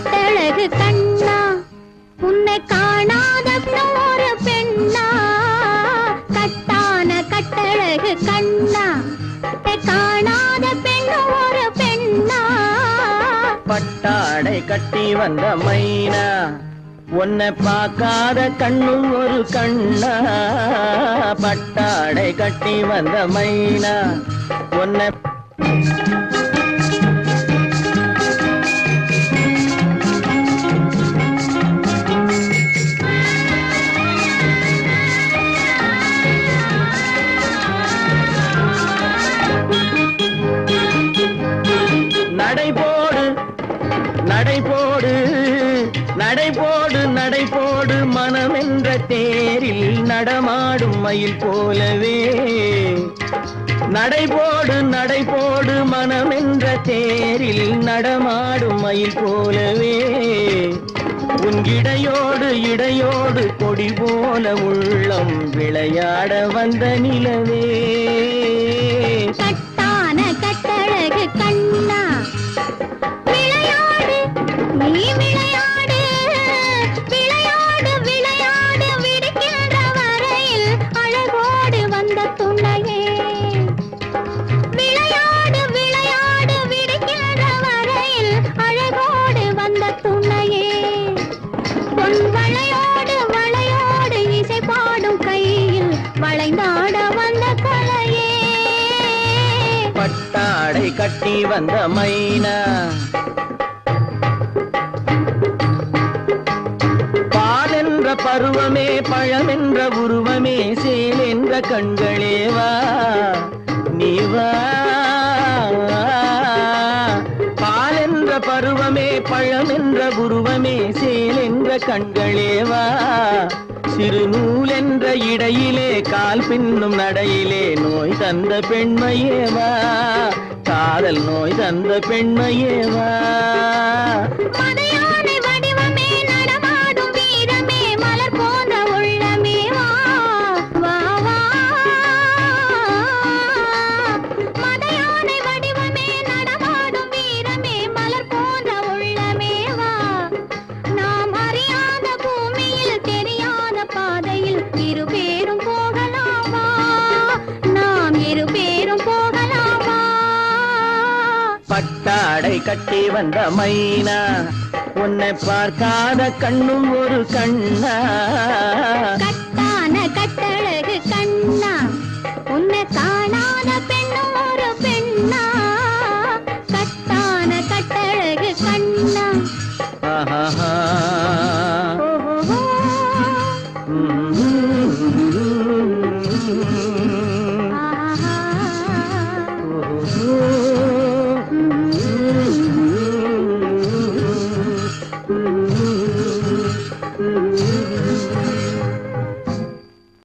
கட்டழகு கண்ணா உன்னை காணாத ஒரு பெண்ணா கட்டான கட்டழகு கண்ணா காணாத பெண் ஒரு பெண்ணா பட்டாடை கட்டி வந்த மைனா உன்னை பார்க்காத கண்ணும் ஒரு கண்ணா பட்டாடை கட்டி வந்த மைனா உன்னை நடைபோடு நடைபோடு நடைபோடு நடைபோடு மனமென்ற தேரில் நடமாடும் மயில் போலவே நடைபோடு நடைபோடு மனமென்ற தேரில் நடமாடும் மயில் போலவே உன் இடையோடு இடையோடு கொடி போல உள்ளம் விளையாட வந்த நிலவே கட்டான கட்டழகு கண்ணா விளையாடு நீ விளையாடு விளையாடு விளையாடு விடுக்கின்ற வரையில் அழகோடு வந்த துணையே விளையாடு விளையாடு விடுக்கின்ற வரையில் அழகோடு வந்த துணையே பொன் வளையோடு வளையோடு இசை பாடும் கையில் வளைந்தாட வந்த கலையே பட்டாடை கட்டி வந்த மைனா பால் என்ற பருவமே பழம் என்ற உருவமே சேல் என்ற கண்களே வா நீ வா பால் என்ற பருவமே பழம் என்ற உருவமே சேல் என்ற கண்களே வா சிறு நூல் என்ற இடையிலே கால் பின்னும் நடையிலே நோய் தந்த பெண்மையேவா காதல் நோய் தந்த பெண்மையேவா மதையானை வடிவமே நடமாடும் வீரமே மலர் போன்ற உள்ளமே வா வா வா மதையானை வடிவமே நடமாடும் வீரமே மலர் போன்ற உள்ளமே வா நாம் அறியாத பூமியில் தெரியாத பாதையில் இரு பேரும் போகலாமா நாம் இரு பேரும் போகலாமா பட்டாடை கட்டி வந்த மைனா உன்னை பார்க்காத கண்ணும் ஒரு கண்ணா கட்டான கட்டழகு கண்ணா உன்னை காணாத பெண்ணும் ஒரு பெண்ணா கட்டான கட்டழகு கண்ணா ஆஹா